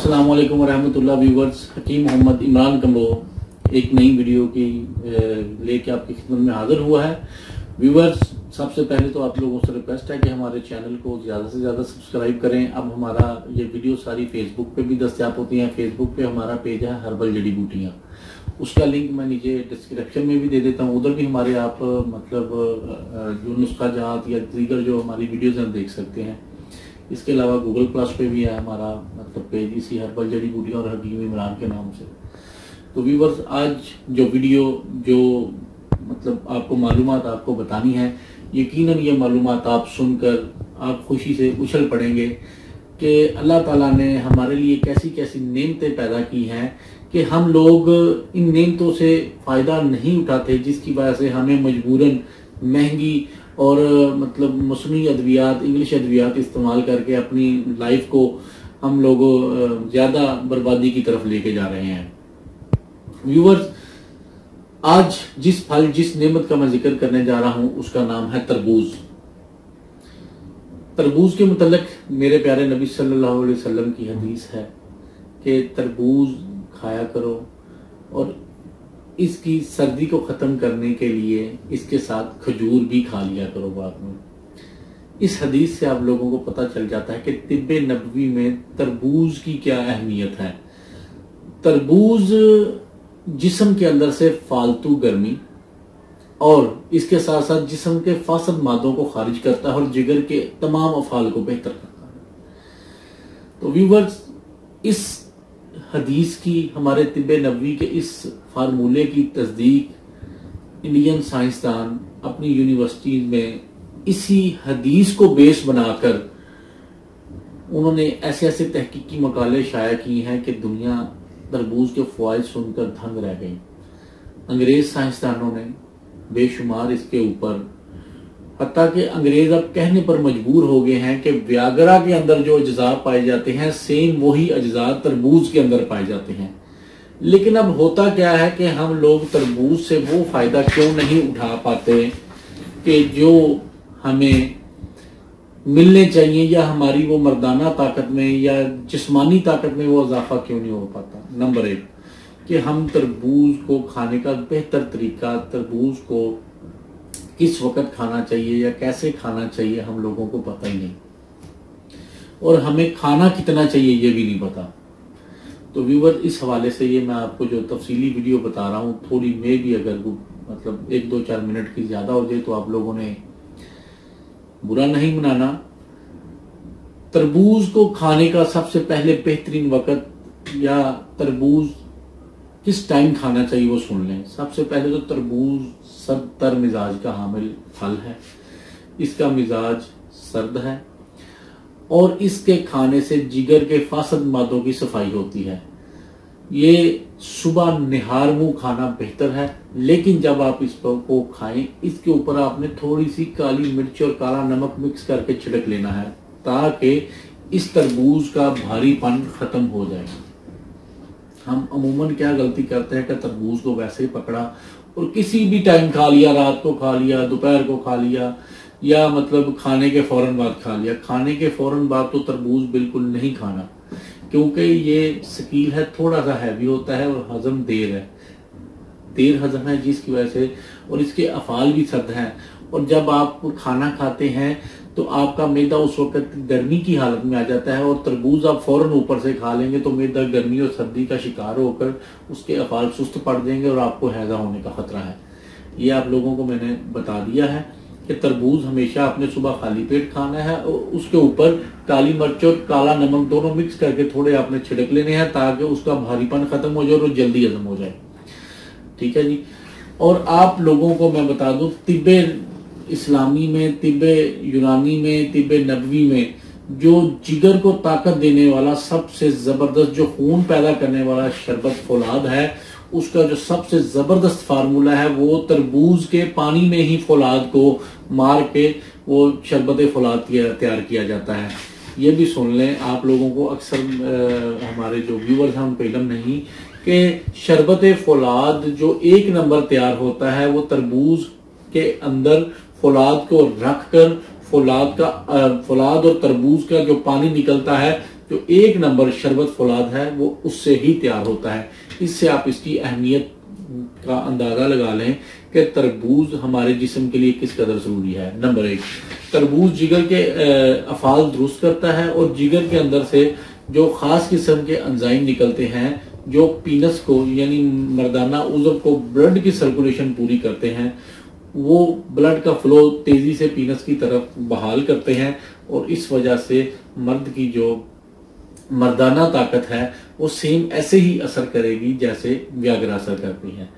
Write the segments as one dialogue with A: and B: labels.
A: अस्सलाम वालेकुम वरहमतुल्लाह व्यूवर्स। हकीम मोहम्मद इमरान कमरो एक नई वीडियो की लेके आपकी खिदमत में हाजिर हुआ है। व्यूवर्स, सबसे पहले तो आप लोगों से रिक्वेस्ट है कि हमारे चैनल को ज़्यादा से ज़्यादा सब्सक्राइब करें। अब हमारा ये वीडियो सारी फेसबुक पे भी दस्तियाब होती हैं। फेसबुक पे हमारा पेज है हर्बल जड़ी बूटियाँ, उसका लिंक मैं नीचे डिस्क्रिप्शन में भी दे देता हूँ। उधर भी हमारे आप जो नुस्खा जात या दीगर जो हमारी वीडियोज़ हैं देख सकते हैं। इसके अलावा गूगल प्लस पे भी है हमारा पेज, इसी हर्बल जड़ी बूटियाँ और हकीम इमरान के नाम से। तो व्यूवर्स, आज जो वीडियो जो आपको मालूमात आपको बतानी है, यकीनन ये मालूमात आप सुनकर आप खुशी से उछल पड़ेंगे कि अल्लाह ताला ने हमारे लिए कैसी कैसी नेमतें पैदा की हैं कि हम लोग इन नेमतों से फायदा नहीं उठाते, जिसकी वजह से हमें मजबूरन महंगी और मौसमी अद्वियात, इंग्लिश अद्वियात इस्तेमाल करके अपनी लाइफ को हम लोग ज्यादा बर्बादी की तरफ लेके जा रहे हैं। व्यूवर्स, आज जिस फल जिस नेमत का मैं जिक्र करने जा रहा हूं उसका नाम है तरबूज। तरबूज के मुतल्लिक मेरे प्यारे नबी सल्लल्लाहु अलैहि वसल्लम की हदीस है कि तरबूज खाया करो और इसकी सर्दी को खत्म करने के लिए इसके साथ खजूर भी खा लिया करो बाद में। इस हदीस से आप लोगों को पता चल जाता है कि तिब्बे नबवी में तरबूज की क्या अहमियत है। तरबूज जिस्म के अंदर से फालतू गर्मी और इसके साथ साथ जिस्म के फासद मादों को खारिज करता है और जिगर के तमाम अफाल को बेहतर करता है। तो व्यूवर्स, इस हदीस की, हमारे तिब्बे नबवी के इस फार्मूले की तस्दीक इंडियन साइंसदान अपनी यूनिवर्सिटी में इसी हदीस को बेस बनाकर उन्होंने ऐसे ऐसे तहकीकी मकाले शाया किए हैं कि दुनिया तरबूज के फवाइद सुनकर दंग रह गई। अंग्रेज साइंसदानों ने बेशुमार इसके ऊपर, हत्ता कि अंग्रेज अब कहने पर मजबूर हो गए हैं कि व्यागरा के अंदर जो अज्जा पाए जाते हैं सेम वही अज्जा तरबूज के अंदर पाए जाते हैं। लेकिन अब होता क्या है कि हम लोग तरबूज से वो फायदा क्यों नहीं उठा पाते कि जो हमें मिलने चाहिए, या हमारी वो मर्दाना ताकत में या जिस्मानी ताकत में वो इजाफा क्यों नहीं हो पाता। नंबर एक कि हम तरबूज को खाने का बेहतर तरीका, तरबूज को किस वक्त खाना चाहिए या कैसे खाना चाहिए, हम लोगों को पता ही नहीं, और हमें खाना कितना चाहिए ये भी नहीं पता। तो व्यूवर, इस हवाले से ये मैं आपको जो तफसीली वीडियो बता रहा हूँ, थोड़ी में भी अगर वो 1-2-4 मिनट की ज्यादा हो जाए तो आप लोगों ने बुरा नहीं मनाना। तरबूज को खाने का सबसे पहले बेहतरीन वक्त या तरबूज किस टाइम खाना चाहिए वो सुन लें। सबसे पहले तो तरबूज सर्द मिजाज का हामिल फल है, इसका मिजाज सर्द है और इसके खाने से जिगर के फासद मादों की सफाई होती है। ये सुबह निहार मुंह खाना बेहतर है, लेकिन जब आप इसको खाएं इसके ऊपर आपने थोड़ी सी काली मिर्च और काला नमक मिक्स करके छिड़क लेना है ताकि इस तरबूज का भारीपन खत्म हो जाए। हम अमूमन क्या गलती करते हैं कि तरबूज को वैसे ही पकड़ा और किसी भी टाइम खा लिया, रात को खा लिया, दोपहर को खा लिया, या खाने के फौरन बाद खा लिया। खाने के फौरन बाद तो तरबूज बिल्कुल नहीं खाना, क्योंकि ये शकील है, थोड़ा सा हैवी होता है और हजम देर हजम है, जिसकी वजह से, और इसके अफाल भी सर्द हैं। और जब आप खाना खाते हैं तो आपका मैदा उस वक्त गर्मी की हालत में आ जाता है, और तरबूज आप फौरन ऊपर से खा लेंगे तो मैदा गर्मी और सर्दी का शिकार होकर उसके अफाल सुस्त पड़ जाएंगे और आपको हैजा होने का खतरा है। ये आप लोगों को मैंने बता दिया है कि तरबूज हमेशा आपने सुबह खाली पेट खाना है और उसके ऊपर काली मिर्च और काला नमक दोनों मिक्स करके थोड़े आपने छिड़क लेने हैं ताकि उसका भारीपन खत्म हो जाए और जल्दी हजम हो जाए। ठीक है जी। और आप लोगों को मैं बता दूं, तिब्बे इस्लामी में, तिब्बे यूनानी में, तिब्बे नबवी में जो जिगर को ताकत देने वाला सबसे जबरदस्त, जो खून पैदा करने वाला शरबत फौलाद है, उसका जो सबसे जबरदस्त फार्मूला है वो तरबूज के पानी में ही फौलाद को मार के वो शरबत फौलाद तैयार किया जाता है। ये भी सुन लें, आप लोगों को अक्सर हमारे जो व्यूअर्स हैं उनको इल्म नहीं कि शरबत फौलाद जो 1 नंबर तैयार होता है वो तरबूज के अंदर फौलाद को रखकर फौलाद और तरबूज का जो पानी निकलता है जो एक नंबर शरबत फौलाद है वो उससे ही तैयार होता है। इससे आप इसकी अहमियत का अंदाजा लगा लें कि तरबूज हमारे जिस्म के लिए किस कदर जरूरी है। नंबर 1, तरबूज जिगर के अफाज दुरुस्त करता है और जिगर के अंदर से जो खास किस्म के एंजाइम निकलते हैं जो पीनस को यानी मर्दाना उज़व को ब्लड की सर्कुलेशन पूरी करते हैं, वो ब्लड का फ्लो तेजी से पीनस की तरफ बहाल करते हैं और इस वजह से मर्द की जो मर्दाना ताकत है वो सेम ऐसे ही असर करेगी जैसे व्याग्रा असर करती है।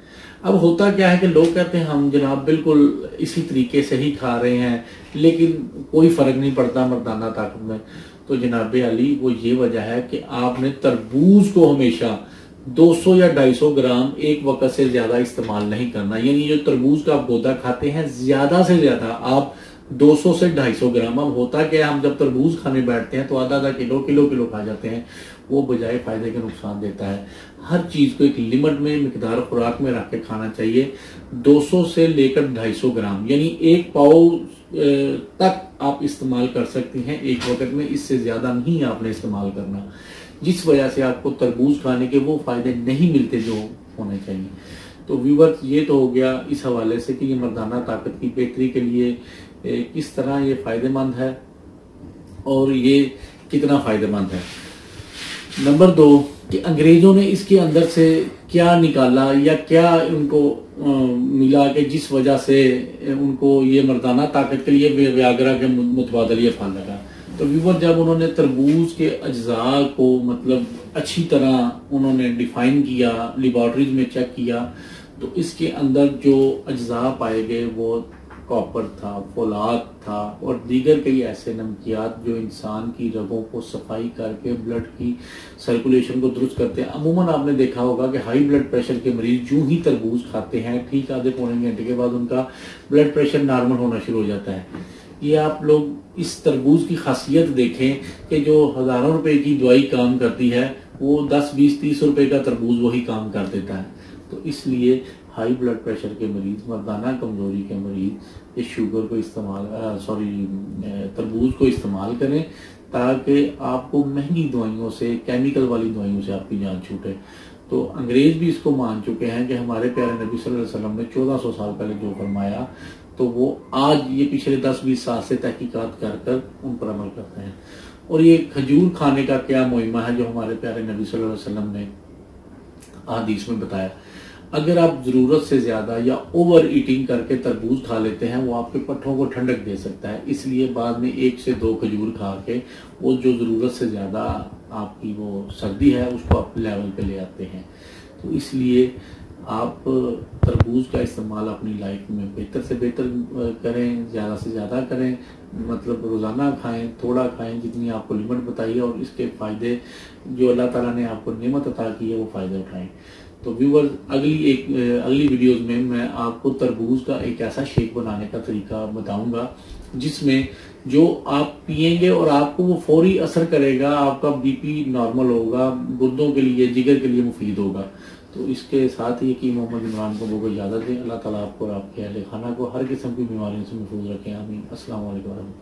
A: अब होता क्या है कि लोग कहते हैं हम जनाब बिल्कुल इसी तरीके से ही खा रहे हैं लेकिन कोई फर्क नहीं पड़ता मर्दाना ताकत में। तो जनाब अली वो ये वजह है कि आपने तरबूज को हमेशा 200 या 250 ग्राम एक वक्त से ज्यादा इस्तेमाल नहीं करना। यानी जो तरबूज का आप गोदा खाते हैं ज्यादा से ज्यादा आप 200 से 250 ग्राम। अब होता क्या है, हम जब तरबूज खाने बैठते हैं तो आधा किलो किलो खा जाते हैं, वो बजाय फायदे के नुकसान देता है। हर चीज को एक लिमिट में मिकदार खुराक में रख के खाना चाहिए। 200 से लेकर 250 ग्राम यानी एक पाव तक आप इस्तेमाल कर सकती हैं एक वक्त में, इससे ज्यादा नहीं आपने इस्तेमाल करना, जिस वजह से आपको तरबूज खाने के वो फायदे नहीं मिलते जो होने चाहिए। तो व्यूवर्स ये तो हो गया इस हवाले से कि ये मर्दाना ताकत की बेहतरी के लिए किस तरह ये फायदेमंद है और ये कितना फायदेमंद है। नंबर 2 कि अंग्रेजों ने इसके अंदर से क्या निकाला या क्या उनको मिला कि जिस वजह से उनको ये मर्दाना ताकत के लिए व्याग्रा के मुतबादल ये फल लगा। तो व्यूवर जब उन्होंने तरबूज के अज्जा को मतलब अच्छी तरह उन्होंने डिफाइन किया, लेबॉर्ट्रीज में चेक किया, तो इसके अंदर जो अज्जा पाए गए वो कॉपर था, फौलाद था और दीगर कई ऐसे नमकियात जो इंसान की रगों को सफाई करके ब्लड की सर्कुलेशन को दुरुस्त करते हैं। अमूमन आपने देखा होगा कि हाई ब्लड प्रेशर के मरीज जो ही तरबूज खाते हैं ठीक आधे पौने घंटे के बाद उनका ब्लड प्रेशर नॉर्मल होना शुरू हो जाता है। ये आप लोग इस तरबूज की खासियत देखें कि जो हजारों रुपए की दवाई काम करती है वो 10, 20, 30 रुपए का तरबूज वही काम कर देता है। तो इसलिए हाई ब्लड प्रेशर के मरीज, मर्दाना कमजोरी के मरीज ये शुगर को तरबूज को इस्तेमाल करें ताकि आपको महंगी दवाइयों से, केमिकल वाली दवाइयों से आपकी जान छूटे। तो अंग्रेज भी इसको मान चुके हैं कि हमारे प्यारे नबी सल्लल्लाहु अलैहि वसल्लम ने 1400 साल पहले जो फरमाया तो वो आज ये पिछले 10-20 साल से तहकीकात कर उन पर अमल करते हैं। और ये खजूर खाने का क्या मुहिमा है जो हमारे प्यारे नबी सल्लल्लाहु अलैहि वसल्लम ने हदीस में बताया। अगर आप जरूरत से ज्यादा या ओवर ईटिंग करके तरबूज खा लेते हैं वो आपके पट्ठों को ठंडक दे सकता है, इसलिए बाद में 1 से 2 खजूर खा के वो जो जरूरत से ज्यादा आपकी वो सर्दी है उसको अपने लेवल पे ले आते हैं। तो इसलिए आप तरबूज का इस्तेमाल अपनी लाइफ में बेहतर से बेहतर करें, ज़्यादा से ज़्यादा करें, मतलब रोज़ाना खाएं, थोड़ा खाएं जितनी आपको लिमिट बताइए और इसके फ़ायदे जो अल्लाह ताला ने आपको नेमत अता की है वो फ़ायदे उठाएं। तो व्यूअर्स अगली वीडियोस में मैं आपको तरबूज का एक ऐसा शेक बनाने का तरीका बताऊंगा जिसमें जो आप पिएंगे और आपको वो फौरी असर करेगा, आपका बीपी नॉर्मल होगा, गुर्दों के लिए, जिगर के लिए मुफीद होगा। तो इसके साथ ही कि मोहम्मद इमरान को इजाज़त दें। अल्लाह ताला आपको और आपके अहले खाना को हर किस्म की बीमारियों से महफूज रखें। आमीन। अस्सलाम वालेकुम।